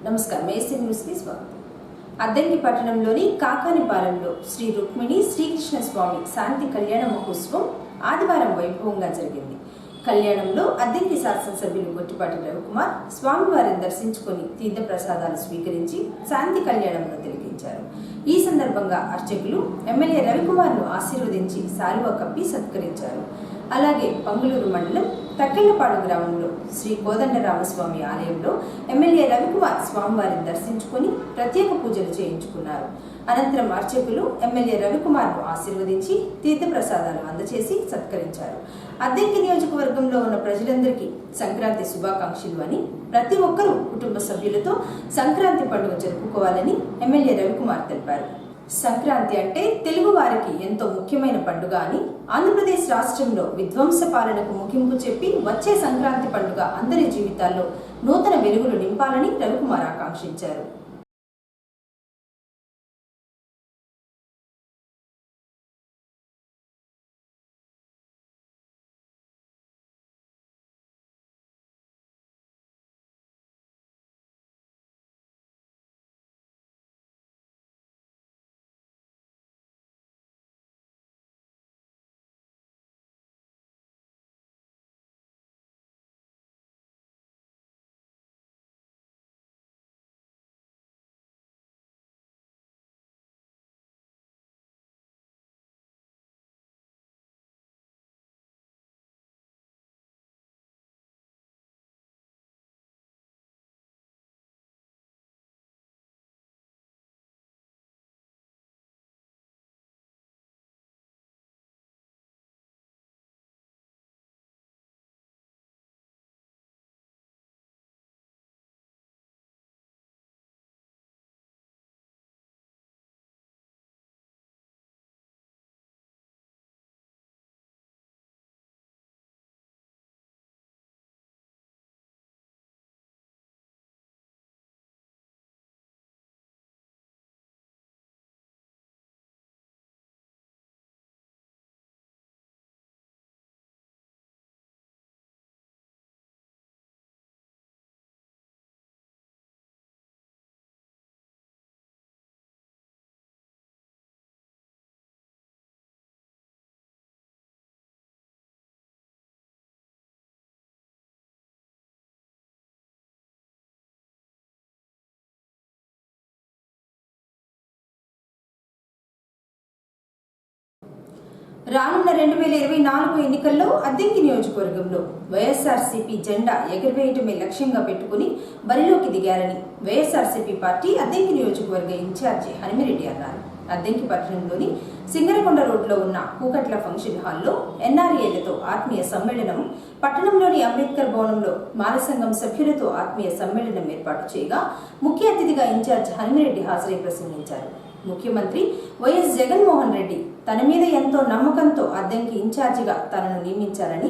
నమస్కారం. మేసీ న్యూస్కి స్వాగతం. అద్దంకి పట్టణంలోని కాకానిపాలెంలో శ్రీ రుక్మిణి శ్రీకృష్ణ స్వామి శాంతి కళ్యాణ మహోత్సవం ఆదివారం వైభవంగా జరిగింది. కళ్యాణంలో అద్దంకి శాసనసభ్యులు గొట్టిపాటి రవికుమార్ స్వామివారిని దర్శించుకుని తీర్థప్రసాదాలు స్వీకరించి శాంతి కళ్యాణంలో తిలకించారు. ఈ సందర్భంగా అర్చకులు ఎమ్మెల్యే రవికుమార్ను ఆశీర్వదించి శాలువా కప్పి సత్కరించారు. అలాగే పంగులూరు మండలం తక్కెళ్లపాడు గ్రామంలో శ్రీ కోదండరామస్వామి ఆలయంలో ఎమ్మెల్యే రవికుమార్ స్వామివారిని దర్శించుకుని ప్రత్యేక పూజలు చేయించుకున్నారు. అనంతరం అర్చకులు ఎమ్మెల్యే రవికుమార్ను ఆశీర్వదించి తీర్థప్రసాదాలు అందజేసి సత్కరించారు. అద్దంకి నియోజకవర్గంలో ఉన్న ప్రజలందరికీ సంక్రాంతి శుభాకాంక్షలు అని, ప్రతి ఒక్కరూ కుటుంబ సభ్యులతో సంక్రాంతి పండుగ జరుపుకోవాలని ఎమ్మెల్యే రవికుమార్ తెలిపారు. సంక్రాంతి అంటే తెలుగు వారికి ఎంతో ముఖ్యమైన పండుగ అని, ఆంధ్రప్రదేశ్ రాష్ట్రంలో విధ్వంస పాలనకు ముగింపు చెప్పి వచ్చే సంక్రాంతి పండుగ అందరి జీవితాల్లో నూతన వెలుగులు నింపాలని రవికుమార్ ఆకాంక్షించారు. రానున్న 2024 ఎన్నికల్లో అద్దంకి నియోజకవర్గంలో వైఎస్ఆర్సీపీ జెండా ఎగురవేయటమే లక్ష్యంగా పెట్టుకుని బరిలోకి దిగారని వైఎస్ఆర్సీపీ పార్టీ అద్దంకి నియోజకవర్గ ఇన్ఛార్జి హనుమిరెడ్డి అన్నారు. అద్దంకి పట్టణంలోని సింగరకొండ రోడ్లో ఉన్న కూకట్ల ఫంక్షన్ హాల్లో ఎన్ఆర్ఏలతో ఆత్మీయ సమ్మేళనం, పట్టణంలోని అంబేద్కర్ భవనంలో మాల సంఘం సభ్యులతో ఆత్మీయ సమ్మేళనం ఏర్పాటు చేయగా ముఖ్య అతిథిగా ఇన్ఛార్జి హనుమిరెడ్డి హాజరై ప్రసంగించారు. ముఖ్యమంత్రి వైఎస్ జగన్మోహన్ రెడ్డి తన మీద ఎంతో నమ్మకంతో అద్దంకి ఇన్ఛార్జిగా తనను నియమించారని,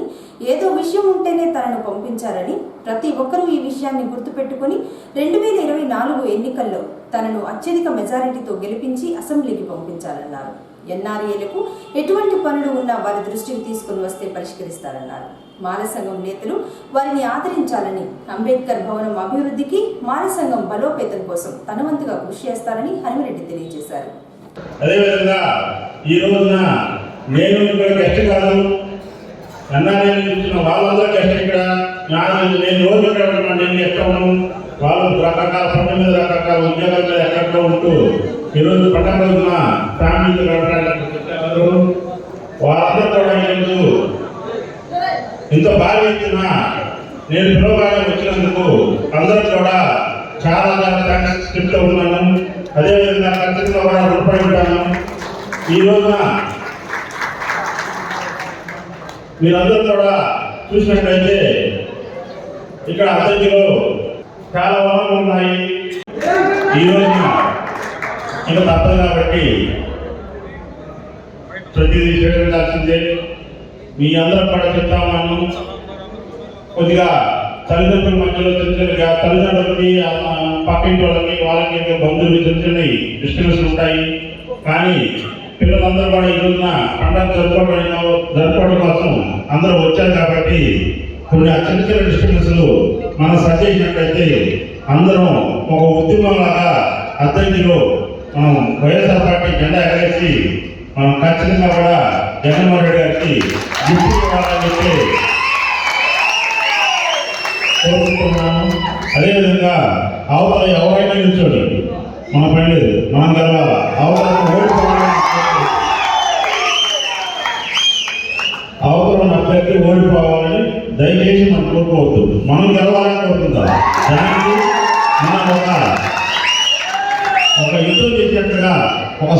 ఏదో విషయం ఉంటేనే తనను పంపించారని, ప్రతి ఒక్కరూ ఈ విషయాన్ని గుర్తుపెట్టుకుని 2024 ఎన్నికల్లో తనను అత్యధిక మెజారిటీతో గెలిపించి అసెంబ్లీకి పంపించాలన్నారు. ఎన్ఆర్ఏలకు ఎటువంటి పనులు ఉన్నా వారి దృష్టికి తీసుకుని వస్తే పరిష్కరిస్తారన్నారు. మాల సంఘం నేతలు వారిని ఆదరించాలని, అంబేద్కర్ భవనం అభివృద్ధికి మాల సంఘం బలోపేతం కోసం తన వంతుగా కృషి చేస్తారని హనుమిరెడ్డి తెలియజేశారు. అదేవిధంగా ఈ రోజున నేను ఇక్కడ గెస్ట్ కాదు, ఎన్ఆర్ఏ చూసిన వాళ్ళందరూ గెస్ట్. ఇక్కడ నేను రోజు ఇక్కడ నేను గెస్ట్ ఉన్నాను. వాళ్ళు రకరకాల పనుల మీద రకరకాల ఉద్యోగాల మీద ఎక్కడో ఉంటూ ఈరోజు పండుగ రోజున ఫ్యామిలీతో గడపడానికి వాళ్ళందరూ కూడా ఈరోజు ఇంత బాగా ఇచ్చిన నేను పిలవగానే వచ్చినందుకు అందరూ కూడా చాలా థ్యాంక్స్ చెప్తూ ఉన్నాను. అదేవిధంగా ఖచ్చితంగా కూడా రుణపడి ఉంటాను. ఈ రోజున మీరందరూ కూడా చూసినట్లయితే ఇక్కడ అద్దంకిలో చాలా వనరులు ఉన్నాయి. ఈ రోజున ఇంకా తప్పదు కాబట్టి ప్రతిదీ స్వీకరించాల్సిందే. మీ అందరూ కూడా చెప్తా ఉన్నాను, కొద్దిగా తల్లిదండ్రుల మధ్యలో చిన్న తల్లిదండ్రులకి పక్కింటి వాళ్ళకి బంధువులు చిన్న డిస్టర్బెన్స్ ఉంటాయి. కానీ పిల్లలందరూ కూడా ఈ రోజున పండుగ జరుపుకోవడం కోసం అందరూ వచ్చారు కాబట్టి కొన్ని చిన్న చిన్న డిస్టర్బెన్స్లు మనం సరి చేసినట్లయితే అందరం ఒక ఉద్యమంలాగా అద్దంకిలో మనం వైఎస్ఆర్ పార్టీ జెండా ఎగరేసి మనం ఖచ్చితంగా కూడా జగన్మోహన్ రెడ్డి గారికి గిఫ్ట్ ఇవ్వాలని చెప్పి కోరుకుంటున్నాను. అదేవిధంగా అవతల ఎవరైనా నిల్చోండి, మన పని లేదు, మనం గెలవాలి. అవతల అభ్యర్థి ఓడిపోవాలని దయచేసి మనం కోరుకోవద్దు. మనం గెలవాలని కోరుకుందాం. దానికి మనం ఒక యుద్ధం చేసినట్టుగా ఒక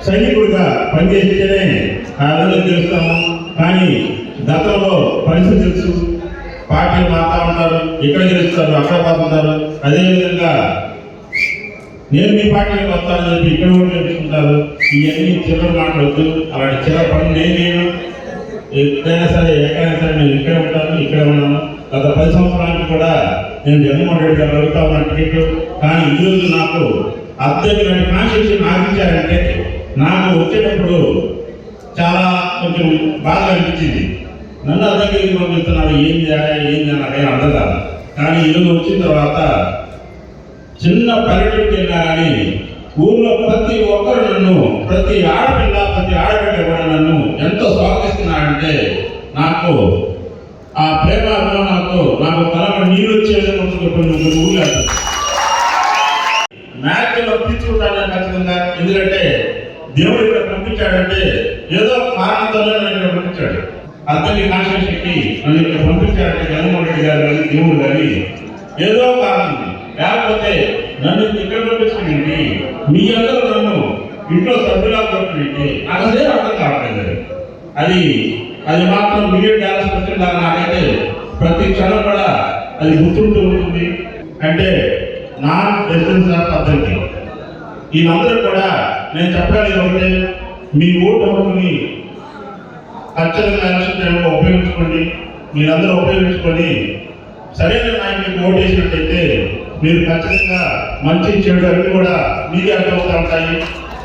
సైనికుడిగా పనిచేస్తేనే ఆ విధంగా గెలుస్తాము. కానీ గతంలో పరిస్థితి తెలుసు, పార్టీలు మారుతా ఉంటారు, ఇక్కడ గెలుస్తారు, అక్కడ పోతుంటారు. అదేవిధంగా నేను మీ పార్టీకి వస్తానని చెప్పి ఇక్కడ కూడా గెలుచుకుంటారు. ఇవన్నీ చిల్లర మాట్లాడద్దు. అలాంటి చిల్లర పనులు నేను ఎక్కడైనా సరే నేను ఇక్కడే ఉంటాను, ఇక్కడే ఉన్నాను. గత 10 సంవత్సరానికి కూడా నేను జగన్మోహన్ రెడ్డి గారు అడుగుతా ఉన్నాను టికెట్. కానీ ఈరోజు నాకు అద్దెకి కాన్స్టిట్యూషన్ నాకు ఇచ్చారంటే నాకు వచ్చేటప్పుడు చాలా కొంచెం బాగా అనిపించింది. నన్ను అద్దెకి పంపిస్తున్నారు, ఏంది నాకైనా అర్థం కాదు. కానీ ఈరోజు వచ్చిన తర్వాత చిన్న పర్యటనకి వెళ్ళినా కానీ ఊళ్ళో ప్రతి ఒక్కరు నన్ను, ప్రతి ఆడబిడ్డ కూడా నన్ను ఎంతో స్వాగతిస్తున్నారంటే నాకు ఆ ప్రేమ అభిమానాలతో నాకు కలవ నీళ్ళు వచ్చేది కొన్ని ఊళ్ళో మ్యాచ్లో తీసుకుంటాను ఖచ్చితంగా. ఎందుకంటే దేవుడు ఇక్కడ పంపించాడంటే ఏదో కారణంతోనే నన్ను ఇక్కడ పంపించాడు. అతని కాన్స్టిట్యూషన్కి నన్ను ఇక్కడ పంపించాడంటే జగన్మోహన్ రెడ్డి గారు కానీ దేవుడు కానీ ఏదో కారణం. లేకపోతే నన్ను ఇక్కడ పంపించండి, మీ అందరూ నన్ను ఇంట్లో సభ్యులా కొట్టింది నాకు అదే అర్థం కావట్లేదు. అది మాత్రం $1,000,000 నాకైతే ప్రతి క్షణం కూడా అది గుర్తుంటూ ఉంటుంది. అంటే నా రెసిడెన్స్ పద్ధతి వీళ్ళందరూ కూడా నేను చెప్పగలిగేది ఒకటే, మీ ఓటు హక్కుని ఖచ్చితంగా ఎలక్షన్ టైంలో ఉపయోగించుకోండి. మీరందరూ ఉపయోగించుకొని సరైన నాయకుడికి ఓటు వేసినట్టయితే మీరు ఖచ్చితంగా మంచి చెడు అన్ని కూడా మీకే అర్థమవుతూ ఉంటాయి.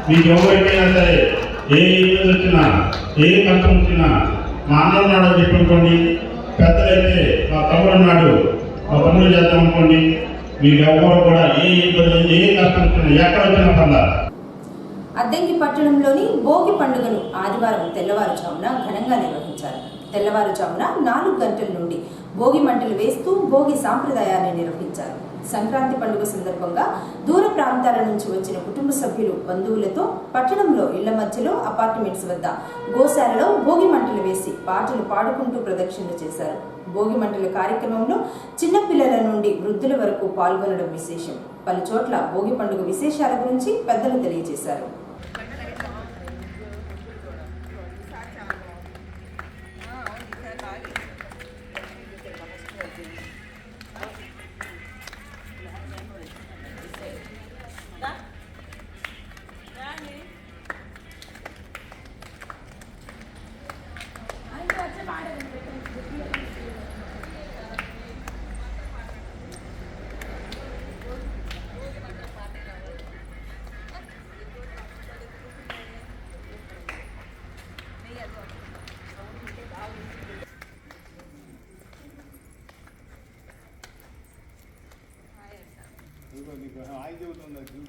మీకు ఎవరికైనా సరే ఏ ఇబ్బంది వచ్చినా, ఏ కష్టం వచ్చినా మా అన్న ఉన్నాడని చెప్పి అనుకోండి. పెద్దలైతే మా తమ్ముడు ఉన్నాడు, మా తమ్ముడు చేద్దాం అనుకోండి. మీకు ఎవరు కూడా ఏ ఇబ్బంది, ఏ కష్టం వచ్చినా, ఎక్కడ వచ్చినా పొందాలి. అద్దంకి పట్టణంలోని భోగి పండుగను ఆదివారం తెల్లవారుజామున ఘనంగా నిర్వహించారు. తెల్లవారుజామున 4 గంటల నుండి భోగి మంటలు వేస్తూ భోగి సాంప్రదాయాన్ని నిర్వహించారు. సంక్రాంతి పండుగ సందర్భంగా దూర ప్రాంతాల నుంచి వచ్చిన కుటుంబ సభ్యులు, బంధువులతో పట్టణంలో ఇళ్ల మధ్యలో, అపార్ట్మెంట్స్ వద్ద, గోశాలలో భోగి మంటలు వేసి పాటలు పాడుకుంటూ ప్రదక్షిణలు చేశారు. భోగి మంటల కార్యక్రమంలో చిన్నపిల్లల నుండి వృద్ధుల వరకు పాల్గొనడం విశేషం. పలు చోట్ల భోగి పండుగ విశేషాల గురించి పెద్దలు తెలియజేశారు.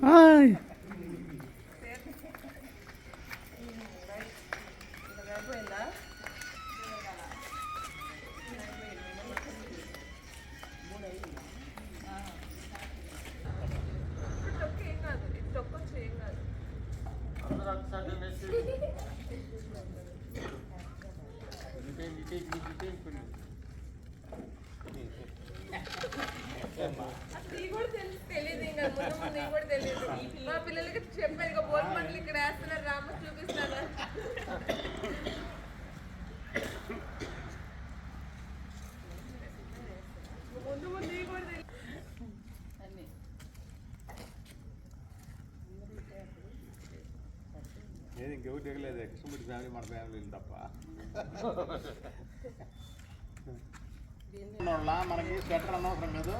Ay. తెలియదు ఇంకా ముందు కూడా తెలియదు. మా పిల్లలకి చెప్పాను ఇక భోగి మంటలు ఇక్కడ వేస్తున్నారు, రామ చూపిస్తాను. ముందు కూడా తెలియదు. నేను ఇంకెవరు దిగలేదు, ఎక్స్ట్రీమిటీ ఫ్యామిలీ మన ఫ్యామిలీ తప్ప. మనకి స్వెటర్ అనవసరం కదా.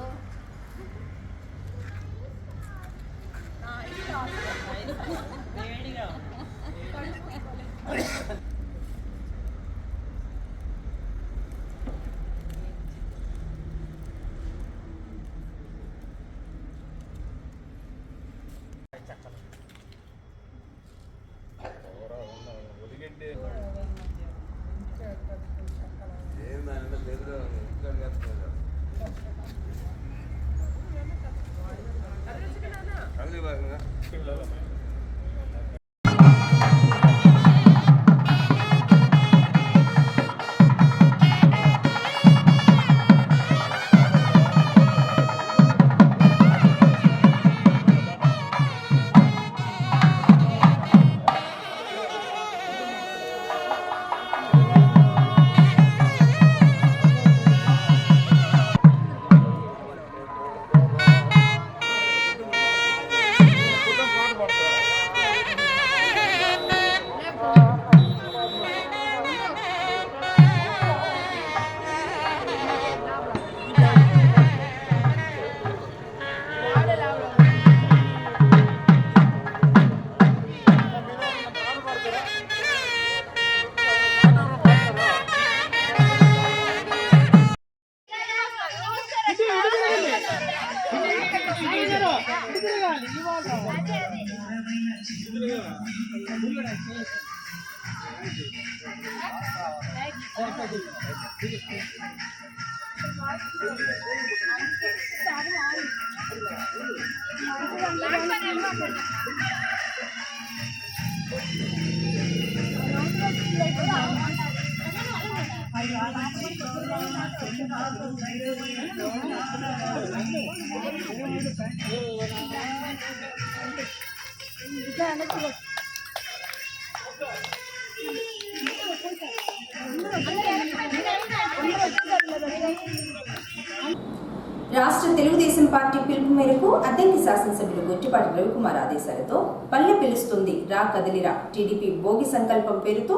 రాష్ట్ర తెలుగుదేశం పార్టీ పిలుపు మేరకు అద్దెంకి శాసనసభ్యులు గొట్టిపాటి రవికుమార్ ఆదేశాలతో పల్లె పిలుస్తుంది రా కదిలిరా టీడీపీ భోగి సంకల్పం పేరుతో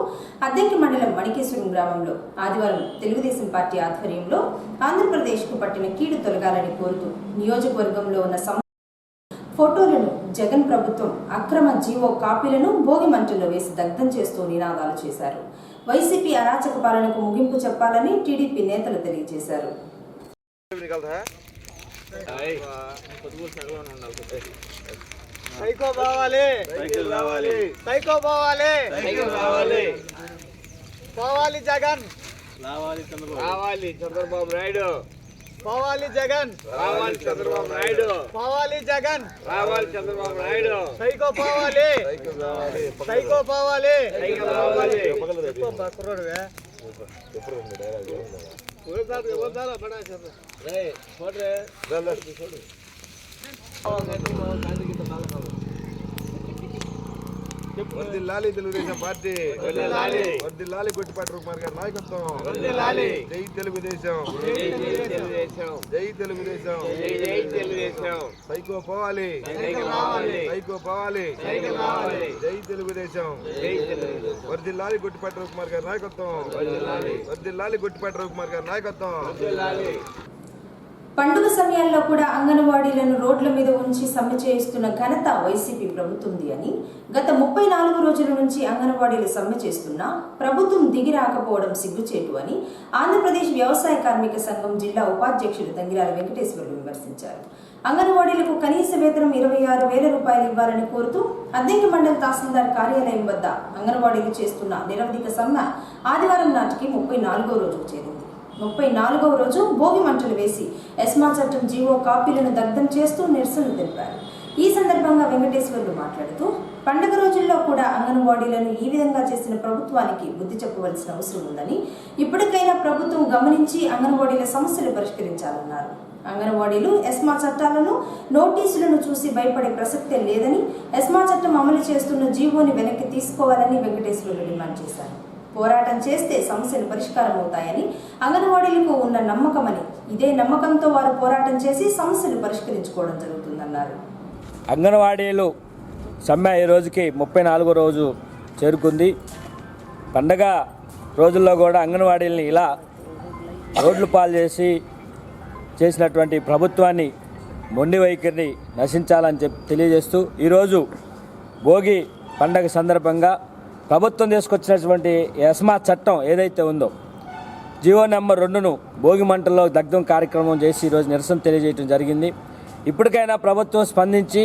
అద్దెంకి మండలం మణికేశ్వరం గ్రామంలో ఆదివారం తెలుగుదేశం పార్టీ ఆధ్వర్యంలో ఆంధ్రప్రదేశ్కు పట్టిన కీడు తొలగాలని కోరుతూ నియోజకవర్గంలో ఉన్న ఫోటోలను జగన్ ప్రభుత్వం అక్రమ జీవో కాపీలను భోగి మంటల్లో వేసి దగ్ధం చేస్తూ నినాదాలు చేశారు. వైసీపీ అరాచక పాలనకు ముగింపు చెప్పాలని టీడీపీ నేతలు తెలియజేశారు. సైకో పోవాలి, సైకిల్ రావాలి, సైకో పోవాలి, సైకిల్ రావాలి, పోవాలి జగన్, రావాలి చంద్రబాబు నాయుడు, పోవాలి జగన్, రావాలి చంద్రబాబు నాయుడు, పోవాలి జగన్, రావాలి చంద్రబాబు నాయుడు, సైకో పోవాలి, సైకిల్ రావాలి, సైకో పోవాలి, సైకిల్ రావాలి. వర్ధిల్లాలి తెలుగుదేశం పార్టీ, వర్ధిల్లాలి గొట్టిపాటి రవికుమార్ గారి నాయకత్వం, జై తెలుగుదేశం, జై తెలుగుదేశం, సైకో పోవాలి, సైకో పోవాలి, జై తెలుగుదేశం, వర్ధిల్లాలి గొట్టిపాటి రవికుమార్ గారి నాయకత్వం, వర్ధిల్లాలి గొట్టిపాటి రవికుమార్ గారి నాయకత్వం. పండుగ సమయాల్లో కూడా అంగన్వాడీలను రోడ్ల మీద ఉంచి సమ్మె చేయిస్తున్న ఘనత వైసీపీ ప్రభుత్వంది అని, గత 34 రోజుల నుంచి అంగన్వాడీలు సమ్మె చేస్తున్నా ప్రభుత్వం దిగి రాకపోవడం సిగ్గుచేటు అని ఆంధ్రప్రదేశ్ వ్యవసాయ కార్మిక సంఘం జిల్లా ఉపాధ్యక్షుడు తంగిరాల వెంకటేశ్వర్లు విమర్శించారు. అంగన్వాడీలకు కనీస వేతనం 26,000 రూపాయలు ఇవ్వాలని కోరుతూ అద్దెంకి మండల తహసీల్దార్ కార్యాలయం వద్ద అంగన్వాడీలు చేస్తున్న నిరవధిక సమ్మె ఆదివారం నాటికి 34వ రోజుకు చేరింది. 34వ రోజు భోగి మంటలు వేసి ఎస్మా చట్టం జీవో కాపీలను దగ్ధం చేస్తూ నిరసనలు తెలిపారు. ఈ సందర్భంగా వెంకటేశ్వర్లు మాట్లాడుతూ పండుగ రోజుల్లో కూడా అంగన్వాడీలను ఈ విధంగా చేసిన ప్రభుత్వానికి బుద్ధి చెప్పవలసిన అవసరం ఉందని, ఇప్పటికైనా ప్రభుత్వం గమనించి అంగన్వాడీల సమస్యలు పరిష్కరించాలన్నారు. అంగన్వాడీలు ఎస్మా చట్టాలను, నోటీసులను చూసి భయపడే ప్రసక్తే లేదని, ఎస్మా చట్టం అమలు చేస్తున్న జీవోని వెనక్కి తీసుకోవాలని వెంకటేశ్వర్లు డిమాండ్ చేశారు. పోరాటం చేస్తే సమస్యలు పరిష్కారం అవుతాయని, అంగన్వాడీలకు ఉన్న నమ్మకమని, ఇదే నమ్మకంతో వారు పోరాటం చేసి సమస్యలు పరిష్కరించుకోవడం జరుగుతుందన్నారు. అంగన్వాడీలు సమ్మె ఈ రోజుకి 34వ రోజు చేరుకుంది. పండగ రోజుల్లో కూడా అంగన్వాడీలని ఇలా రోడ్లు పాలు చేసినటువంటి ప్రభుత్వాన్ని మొండి వైఖరిని నశించాలని తెలియజేస్తూ ఈరోజు భోగి పండగ సందర్భంగా ప్రభుత్వం తీసుకొచ్చినటువంటి ఎస్మా చట్టం ఏదైతే ఉందో జీవో నెంబర్ 2ను భోగి మంటల్లో దగ్ధం కార్యక్రమం చేసి ఈరోజు నిరసన తెలియజేయడం జరిగింది. ఇప్పటికైనా ప్రభుత్వం స్పందించి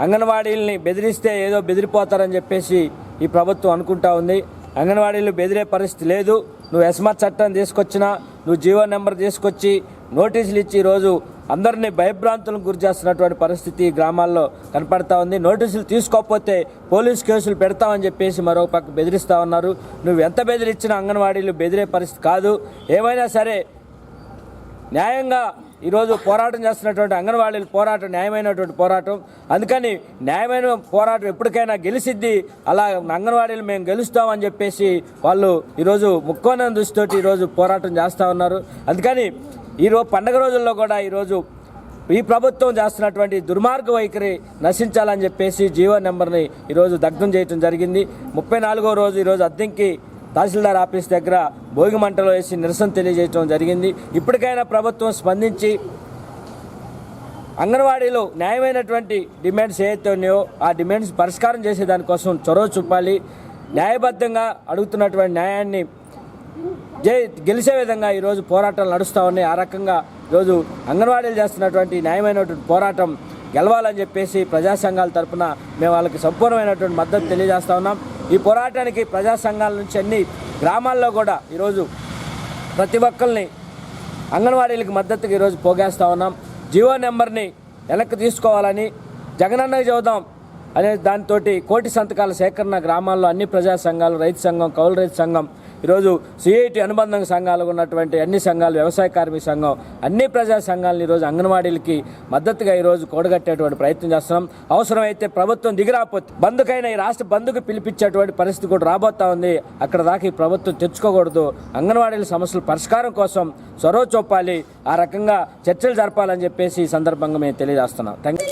అంగన్వాడీలని బెదిరిస్తే ఏదో బెదిరిపోతారని చెప్పేసి ఈ ప్రభుత్వం అనుకుంటా ఉంది. అంగన్వాడీలు బెదిరే పరిస్థితి లేదు. నువ్వు ఎస్మా చట్టం తీసుకొచ్చినా, నువ్వు జీవో నెంబర్ తీసుకొచ్చి నోటీసులు ఇచ్చి ఈరోజు అందరినీ భయభ్రాంతులకు గురి చేస్తున్నటువంటి పరిస్థితి గ్రామాల్లో కనపడతా ఉంది. నోటీసులు తీసుకోకపోతే పోలీస్ కేసులు పెడతామని చెప్పేసి మరొక పక్క బెదిరిస్తూ ఉన్నారు. నువ్వు ఎంత బెదిరించినా అంగన్వాడీలు బెదిరే పరిస్థితి కాదు. ఏమైనా సరే న్యాయంగా ఈరోజు పోరాటం చేస్తున్నటువంటి అంగన్వాడీల పోరాటం న్యాయమైనటువంటి పోరాటం. అందుకని న్యాయమైన పోరాటం ఎప్పటికైనా గెలిసిద్ది. అలా అంగన్వాడీలు మేము గెలుస్తామని చెప్పేసి వాళ్ళు ఈరోజు ముక్కోన దృష్టితోటి ఈరోజు పోరాటం చేస్తూ ఉన్నారు. అందుకని ఈరోజు పండగ రోజుల్లో కూడా ఈరోజు ఈ ప్రభుత్వం చేస్తున్నటువంటి దుర్మార్గ వైఖరి నశించాలని చెప్పేసి జీవో నెంబర్ని ఈరోజు దగ్ధం చేయడం జరిగింది. 34వ రోజు ఈరోజు అద్దెంకి తహసీల్దార్ ఆఫీస్ దగ్గర భోగి మంటలు వేసి నిరసన తెలియజేయడం జరిగింది. ఇప్పటికైనా ప్రభుత్వం స్పందించి అంగన్వాడీలో న్యాయమైనటువంటి డిమాండ్స్ ఏవైతే ఉన్నాయో ఆ డిమాండ్స్ పరిష్కారం చేసే దానికోసం చొరవ చూపాలి. న్యాయబద్ధంగా అడుగుతున్నటువంటి న్యాయాన్ని గెలిచే విధంగా ఈరోజు పోరాటాలు నడుస్తూ ఉన్నాయి. ఆ రకంగా ఈరోజు అంగన్వాడీలు చేస్తున్నటువంటి న్యాయమైనటువంటి పోరాటం గెలవాలని చెప్పేసి ప్రజా సంఘాల తరఫున మేము వాళ్ళకి సంపూర్ణమైనటువంటి మద్దతు తెలియజేస్తూ ఉన్నాం. ఈ పోరాటానికి ప్రజా సంఘాల నుంచి అన్ని గ్రామాల్లో కూడా ఈరోజు ప్రతి ఒక్కరిని అంగన్వాడీలకు మద్దతుగా ఈరోజు పోగేస్తూ ఉన్నాం. జీవో నెంబర్ని వెనక్కి తీసుకోవాలని జగనన్నకి చెబుదాం అనే దాంతో కోటి సంతకాల సేకరణ గ్రామాల్లో అన్ని ప్రజా సంఘాలు, రైతు సంఘం, కౌలు రైతు సంఘం, ఈరోజు సిఐటి అనుబంధ సంఘాలు ఉన్నటువంటి అన్ని సంఘాలు, వ్యవసాయ కార్మిక సంఘం, అన్ని ప్రజా సంఘాలను ఈరోజు అంగన్వాడీలకి మద్దతుగా ఈరోజు కూడగట్టేటువంటి ప్రయత్నం చేస్తున్నాం. అవసరమైతే ప్రభుత్వం దిగిరాపోతే బంధుకైనా ఈ రాష్ట్ర బంధుకు పిలిపించేటువంటి పరిస్థితి కూడా రాబోతా ఉంది. అక్కడ దాకా ఈ ప్రభుత్వం తెచ్చుకోకూడదు. అంగన్వాడీల సమస్యల పరిష్కారం కోసం చొరవ చూపాలి. ఆ రకంగా చర్చలు జరపాలని చెప్పేసి ఈ సందర్భంగా మేము తెలియజేస్తున్నాం. Thank you.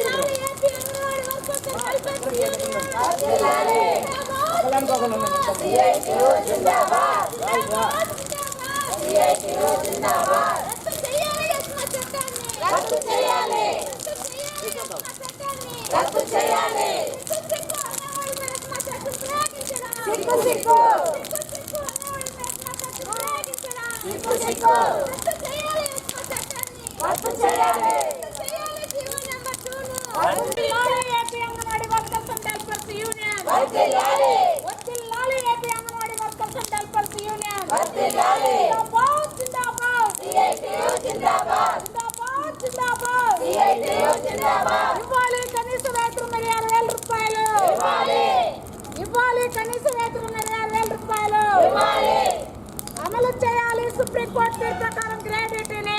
అమలు చేయాలి. సుప్రీంకోర్టు తీర్పు ప్రకారం గ్రాడ్యుయేటీని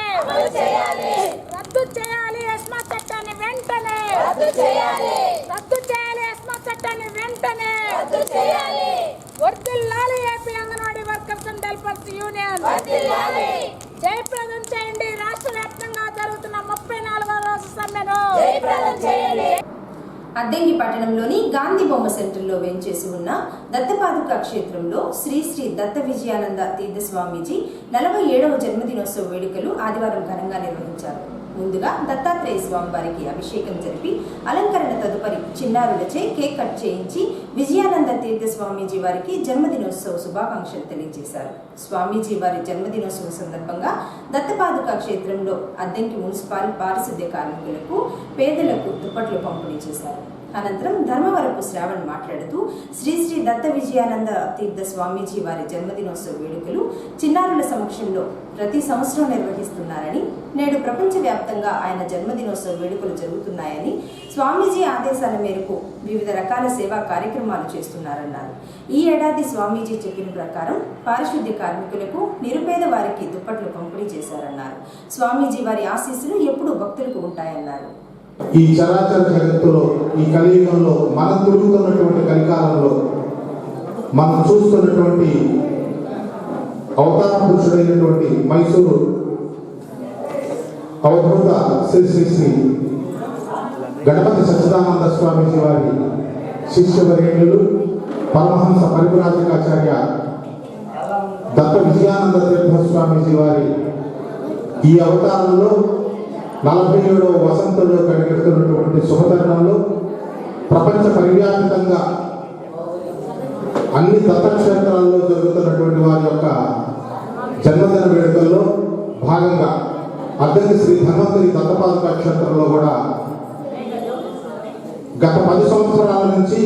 రద్దు చేయాలి. ఎస్మా చట్టాన్ని వెంటనే రద్దు చేయాలి. ఎస్మా చట్టాన్ని వెంటనే రద్దు చేయాలి. వర్ధిల్లాలి AP anganwadi workers and helpers union. జయప్రదం చేయండి. రాష్ట్ర వ్యాప్తంగా జరుగుతున్న 34వ రోజు సమ్మెను జయప్రదం చేయండి. అద్దెంకి పట్టణంలోని గాంధీ బొమ్మ సెంటర్లో వేంచేసి ఉన్న దత్తపాదుక క్షేత్రంలో శ్రీ శ్రీ దత్త విజయానంద తీర్థ స్వామీజీ 47వ జన్మదినోత్సవ వేడుకలు ఆదివారం ఘనంగా నిర్వహించారు. ముందుగా దత్తాత్రేయ స్వామి వారికి అభిషేకం జరిపి అలంకరణ తదుపరి చిన్నారులచే కేక్ కట్ చేయించి విజయానంద తీర్థ స్వామీజీ వారికి జన్మదినోత్సవ శుభాకాంక్షలు తెలియజేశారు. స్వామీజీ వారి జన్మదినోత్సవం సందర్భంగా దత్తపాదుక క్షేత్రంలో అద్దెంకి మున్సిపల్ పారిశుద్ధ్య కార్మికులకు, పేదలకు దుప్పట్లు పంపిణీ చేశారు. అనంతరం ధర్మవరపు శ్రావణ్ మాట్లాడుతూ శ్రీ శ్రీ దత్త విజయానంద తీర్థ స్వామీజీ వారి జన్మదినోత్సవ వేడుకలు చిన్నారుల సమక్షంలో ప్రతి సంవత్సరం నిర్వహిస్తున్నారని, నేడు ప్రపంచవ్యాప్తంగా ఆయన జన్మదినోత్సవ వేడుకలు జరుగుతున్నాయని, స్వామీజీ ఆదేశాల మేరకు వివిధ రకాల సేవా కార్యక్రమాలు చేస్తున్నారన్నారు. ఈ ఏడాది స్వామీజీ చెప్పిన ప్రకారం పారిశుద్ధ్య కార్మికులకు, నిరుపేద వారికి దుప్పట్లు పంపిణీ చేశారన్నారు. స్వామీజీ వారి ఆశీస్సులు ఎప్పుడూ భక్తులకు ఉంటాయన్నారు. ఈ చరాచర జగత్తులో, ఈ కలియుగంలో, మనం తిరుగుతున్నటువంటి కలికాలంలో మనం చూస్తున్నటువంటి అవతార పురుషుడైనటువంటి మైసూరు అవధూత శ్రీ శ్రీ శ్రీ గణపతి సచ్చిదానంద స్వామీజీ వారి శిష్యవరేణ్యులు పరమహంస పరివ్రాజకాచార్య దత్త విజయానంద తీర్థ స్వామీజీ వారి ఈ అవతారంలో 47వ వసంతంలో కనిపెడుతున్నటువంటి శుభతరుణంలో ప్రపంచ పరివ్యాప్తంగా అన్ని దత్తక్షేత్రాల్లో జరుగుతున్నటువంటి వారి యొక్క జన్మదిన వేడుకల్లో భాగంగా అద్దెంకి శ్రీ ధన్వంతరి దత్తపాదుక క్షేత్రంలో కూడా గత 10 సంవత్సరాల నుంచి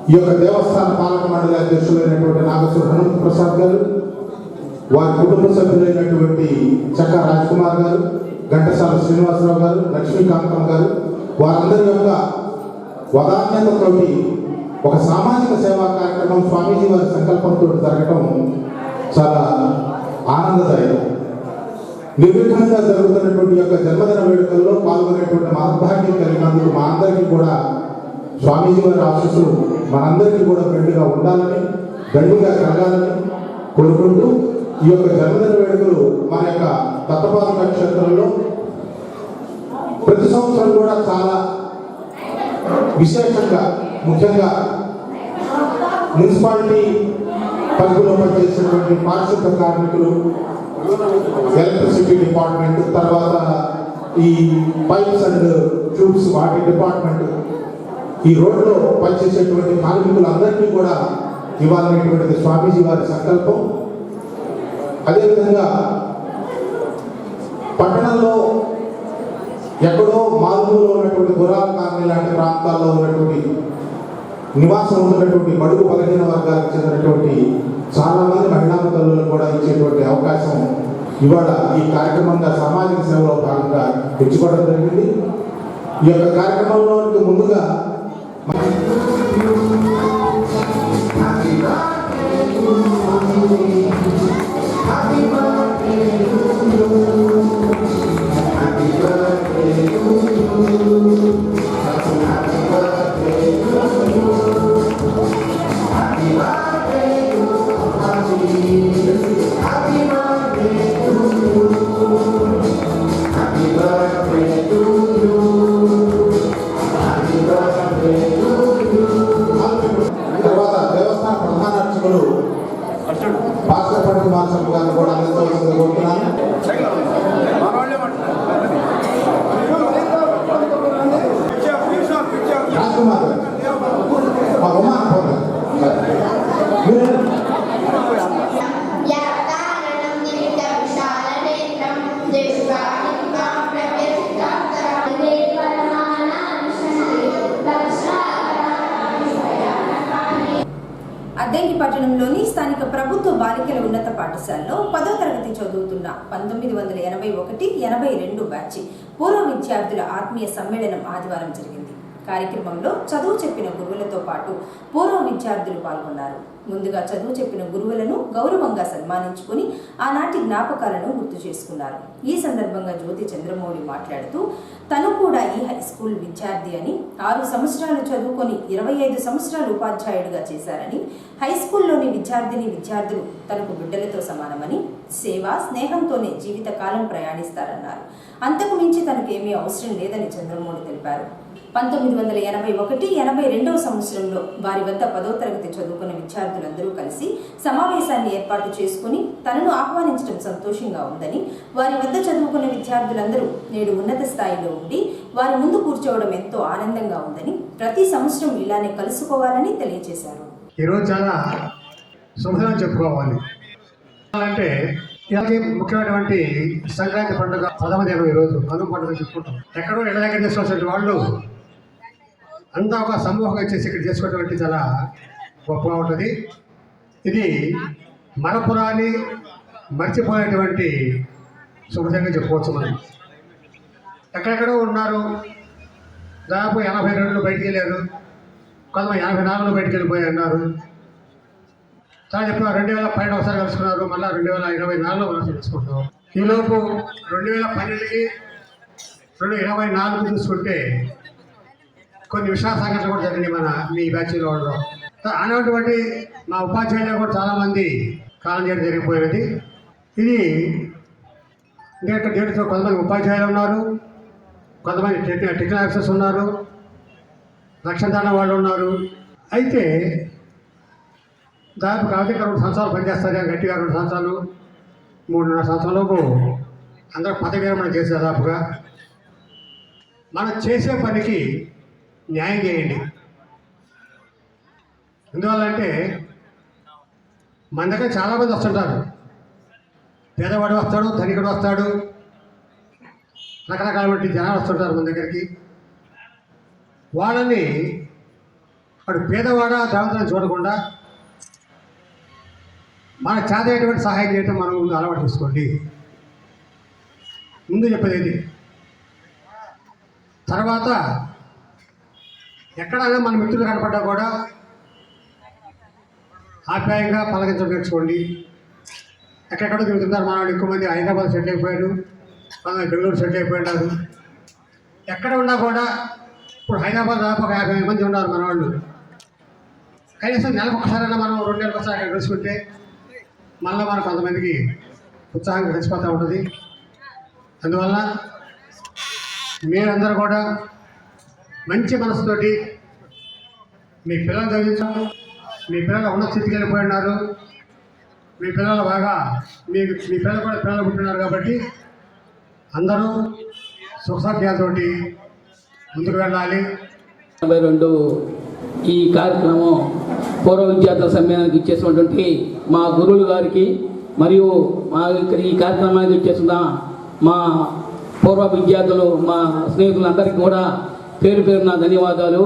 ఈ యొక్క దేవస్థాన పాలక మండలి అధ్యక్షులైనటువంటి నాగేశ్వర హనుమంత ప్రసాద్ గారు, వారి కుటుంబ సభ్యులైనటువంటి చక్క రాజ్ కుమార్ గారు, ఘంటసాల శ్రీనివాసరావు గారు, లక్ష్మీకాంతం గారు, వారందరి యొక్క వదాన్యతతోటి ఒక సామాజిక సేవా కార్యక్రమం స్వామీజీ వారి సంకల్పంతో జరగటం చాలా ఆనందదాయకం. నిర్విఘ్నంగా జరుగుతున్నటువంటి యొక్క జన్మదిన వేడుకల్లో పాల్గొనేటువంటి మహద్భాగ్యం కలిగినందుకు మా అందరికీ కూడా స్వామీజీ వారి ఆశీస్సులు మనందరికీ కూడా ఫ్రెండ్గా ఉండాలని, దండిగా కలగాలని కోరుకుంటూ ఈ యొక్క జన్మదిన వేడుకలు మన యొక్క దత్తపాదుక క్షేత్రంలో ప్రతి సంవత్సరం కూడా చాలా విశేషంగా, ముఖ్యంగా మున్సిపాలిటీ పరిధిలో పనిచేసినటువంటి పారిశుద్ధ కార్మికులు, ఎలక్ట్రిసిటీ డిపార్ట్మెంట్, తర్వాత ఈ పైప్స్ అండ్ ట్యూబ్స్ వాటి డిపార్ట్మెంట్, ఈ రోడ్లో పనిచేసేటువంటి కార్మికులందరికీ కూడా ఇవ్వాలనేటువంటిది స్వామీజీ వారి సంకల్పం. అదేవిధంగా పట్టణంలో ఎక్కడో మారుమూలలో ఉన్నటువంటి గుర్రాల కాలనీ లాంటి ప్రాంతాల్లో ఉన్నటువంటి నివాసం ఉన్నటువంటి బడుగు బలహీన వర్గాలకు చెందినటువంటి చాలామంది మహిళా తల్లులకు కూడా ఇచ్చేటువంటి అవకాశం ఇవాళ ఈ కార్యక్రమంగా సామాజిక సేవలో భాగంగా ఎంచుకోవడం జరిగింది. ఈ యొక్క కార్యక్రమంలోనికి ముందుగా తర్వాత దేవస్థాన ప్రధాన అర్చకులు పాస్టర్ కుమార్ గారిని కూడా అందించవలసింది కోరుతున్నాను. రాజ్కుమార్ మా ఉమా అద్దంకి పట్టణంలోని స్థానిక ప్రభుత్వ బాలికల ఉన్నత పాఠశాలలో 10వ తరగతి చదువుతున్న 1981-82 బ్యాచ్ పూర్వ విద్యార్థుల ఆత్మీయ సమ్మేళనం ఆదివారం జరిగింది. కార్యక్రమంలో చదువు చెప్పిన గురువులతో పాటు పూర్వ విద్యార్థులు పాల్గొన్నారు. ముందుగా చదువు చెప్పిన గురువులను గౌరవంగా సన్మానించుకుని ఆనాటి జ్ఞాపకాలను గుర్తు చేసుకున్నారు. ఈ సందర్భంగా జ్యోతి చంద్రమౌళి మాట్లాడుతూ తను కూడా ఈ హై స్కూల్ విద్యార్థి అని, 6 సంవత్సరాలు చదువుకొని 25 సంవత్సరాలు ఉపాధ్యాయుడిగా చేశారని, హై స్కూల్లోని విద్యార్థులు తనకు బిడ్డలతో సమానమని, సేవ స్నేహంతోనే జీవితకాలం ప్రయాణిస్తారన్నారు. అంతకు మించి తనకు ఏమీ అవసరం లేదని చంద్రమౌళి తెలిపారు. 1981-82 సంవత్సరంలో వారి వద్ద 10వ తరగతి చదువుకున్న విద్యార్థులందరూ కలిసి సమావేశాన్ని ఏర్పాటు చేసుకుని తనను ఆహ్వానించడం సంతోషంగా ఉందని, వారి వద్ద చదువుకున్న విద్యార్థులందరూ నేడు ఉన్నత స్థాయిలో ఉండి వారి ముందు కూర్చోవడం ఎంతో ఆనందంగా ఉందని, ప్రతి సంవత్సరం ఇలానే కలుసుకోవాలని తెలియజేశారు. ఈరోజు చాలా శుభదినం చెప్పుకోవాలి. అంటే ఇలాగే ముఖ్యమైనటువంటి సంక్రాంతి పండుగ 10వ దినం ఈరోజు కనుమ పండుగ చెప్పుకుంటాం. ఎక్కడో ఇళ్ళ దగ్గర చేసుకోవాల్సిన వాళ్ళు అంతా ఒక సమూహంగా వచ్చేసి ఇక్కడ చేసుకోవడం చాలా గొప్పగా ఉంటుంది. ఇది మరపురాని మర్చిపోయేటువంటి శుభదినంగా చెప్పుకోవచ్చు. మనం ఎక్కడెక్కడో ఉన్నారు, దాదాపు 82లో బయటికి వెళ్ళారు, కొంతమంది 84లో బయటికి వెళ్ళిపోయి అన్నారు. చాలా చెప్పిన 2012 ఒకసారి కలుసుకున్నారు, మళ్ళీ 2024లో ఒకసారి తెలుసుకుంటాం. ఈలోపు 2012కి 2024 చూసుకుంటే కొన్ని విషాద సంఘటనలు కూడా జరిగినాయి మీ బ్యాచ్లో ఉండడం. అనేటువంటి మా ఉపాధ్యాయులు కూడా చాలామంది కాలం చేయడం జరిగిపోయినది. ఇది డేట్తో కొంతమంది ఉపాధ్యాయులు ఉన్నారు, కొంతమంది టెక్నికల్ ఆఫీసర్స్ ఉన్నారు, రక్షణ వాళ్ళు ఉన్నారు. అయితే దాదాపు కాబట్టి 2 సంవత్సరాలు పనిచేస్తారు, గట్టిగా 2 సంవత్సరాలు 3.5 సంవత్సరాలకు అందరూ పదవి విరమణ చేసే దాదాపుగా. మనం చేసే పనికి న్యాయం చేయండి. ఎందువల్లంటే మన దగ్గర చాలామంది వస్తుంటారు. పేదవాడు వస్తాడు, ధనికుడు వస్తాడు, రకరకాలటువంటి జనాలు వస్తుంటారు మన దగ్గరికి. వాళ్ళని వాడు పేదవాడా ధనవంతులను చూడకుండా మన చేతైనటువంటి సహాయం చేయటం మనం ముందు అలవాటు చేసుకోండి. ముందు చెప్పేది ఇది. తర్వాత ఎక్కడైనా మన మిత్రులు కనపడ్డా కూడా ఆప్యాయంగా పలకించడం నేర్చుకోండి. ఎక్కడెక్కడో తిరుగుతున్నారు మన వాళ్ళు, ఎక్కువ మంది హైదరాబాద్ సెటిల్ అయిపోయారు, కొంతమంది బెంగళూరు సెటిల్ అయిపోయినారు. ఎక్కడ ఉన్నా కూడా ఇప్పుడు హైదరాబాద్ దాదాపు ఒక 50 మంది ఉన్నారు మన వాళ్ళు. కనీసం నెలకు ఒకసారైనా మనం 2 నెలలకు ఒకసారి అక్కడ కలుసుకుంటే మళ్ళీ మనం కొంతమందికి ఉత్సాహంగా కలిసిపోతూ ఉంటుంది. అందువల్ల మీరందరూ కూడా మంచి మనసుతోటి మీ పిల్లలు చదివించాము. మీ పిల్లలు ఉన్నత స్థితికి వెళ్ళిపోయి ఉన్నారు. మీ పిల్లలు బాగా మీ పిల్లలు కూడా పిల్లలు పుట్టినారు కాబట్టి అందరూ సుఖసాధ్యాలతోటి ముందుకు వెళ్ళాలి. 82 ఈ కార్యక్రమం పూర్వ విద్యార్థుల సమ్మేళనానికి ఇచ్చేసినటువంటి మా గురువులు గారికి మరియు మా ఇక్కడ ఈ కార్యక్రమానికి ఇచ్చేసిన మా పూర్వ విద్యార్థులు, మా స్నేహితులందరికీ కూడా పేరు పేరున ధన్యవాదాలు.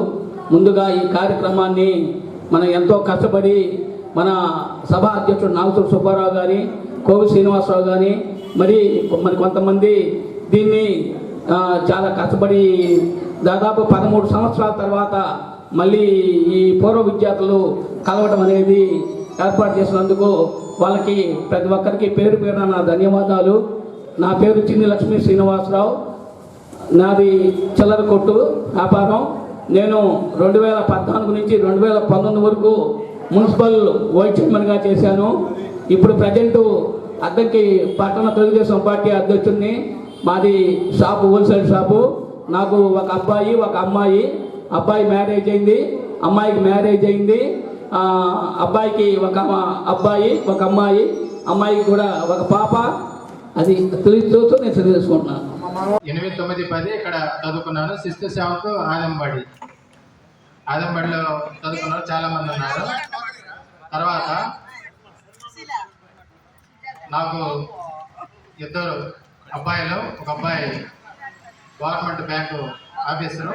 ముందుగా ఈ కార్యక్రమాన్ని మనం ఎంతో కష్టపడి మన సభా అధ్యక్షుడు నాగసూరి సుబ్బారావు గారి, కోవి శ్రీనివాసరావు గారి మరి కొంతమంది దీన్ని చాలా కష్టపడి దాదాపు 13 సంవత్సరాల తర్వాత మళ్ళీ ఈ పూర్వ విద్యార్థులు కలవడం అనేది ఏర్పాటు చేసినందుకు వాళ్ళకి ప్రతి ఒక్కరికి పేరు పేరున నా ధన్యవాదాలు. నా పేరు చిన్ని లక్ష్మీ శ్రీనివాసరావు. నాది చిల్లర కొట్టు వ్యాపారం. నేను 2014 నుంచి 2019 వరకు మున్సిపల్ వైస్ చైర్మన్గా చేశాను. ఇప్పుడు ప్రజెంటు అద్దెకి పట్టణ తెలుగుదేశం పార్టీ అధ్యక్షుడిని. మాది షాపు, హోల్సేల్ షాపు. నాకు ఒక అబ్బాయి, ఒక అమ్మాయి. అబ్బాయి మ్యారేజ్ అయింది, అమ్మాయికి మ్యారేజ్ అయింది. అబ్బాయికి ఒక అబ్బాయి, ఒక అమ్మాయి, అమ్మాయికి కూడా ఒక పాప. అది చూస్తూ నేను చదివేసుకుంటున్నాను. 8, 9, 10 ఇక్కడ చదువుకున్నాను. 6th, 7th ఆదంబడిలో చదువుకున్నారు, చాలా మంది ఉన్నారు. తర్వాత నాకు 2 అబ్బాయిలు, ఒక అబ్బాయి గవర్నమెంట్ బ్యాంకు ఆఫీసరు,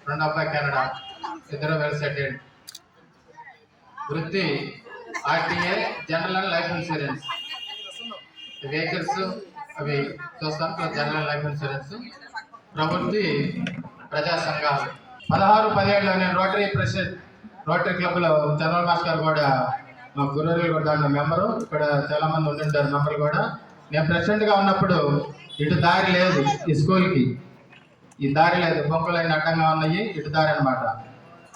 2 అబ్బాయి కెనడా, 2 వెల్ సెటిల్డ్. వృత్తి RTA, general and life insurance. Vehicles అవి చూస్తాను, ప్లస్ జనరల్ లైఫ్ ఇన్సూరెన్స్. ప్రవృత్తి ప్రజా సంఘాలు. 16-17లో నేను రోటరీ క్లబ్లో చంద్రబాబు మాస్టర్ కూడా మా గురువులు కూడా దాంట్లో మెంబరు. ఇక్కడ చాలా మంది ఉండింటారు మెంబర్లు కూడా. నేను ప్రెసిడెంట్గా ఉన్నప్పుడు ఇటు దారి లేదు, ఈ స్కూల్కి ఈ దారి లేదు, బొంకులన్నీ అడ్డంగా ఉన్నాయి, ఇటు దారి అనమాట.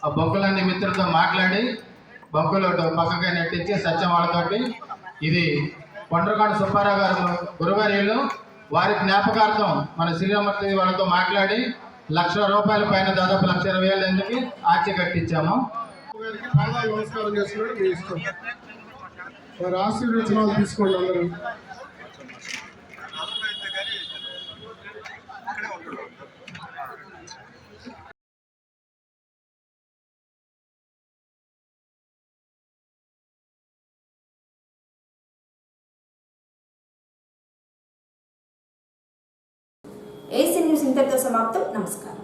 ఆ బొంకులన్నీ మిత్రులతో మాట్లాడి బొంకులు పక్కగా నెట్టించి సత్యం వాళ్ళతోటి ఇది కొండ్రకొండ సుబ్బారావు గారు గురువర్యులు, వారి జ్ఞాపకార్థం మన శ్రీరామూర్తి వాళ్ళతో మాట్లాడి ₹1,00,000 పైన దాదాపు 1,20,000 ఆర్చి కట్టించాము. నమస్కారం చేస్తున్నాడు, మీ ఇష్టం. వారి ఆశీర్వచనాలు తీసుకోండి అందరూ. ఏసీ న్యూస్ ఇంతటితో సమాప్తం. నమస్కారం.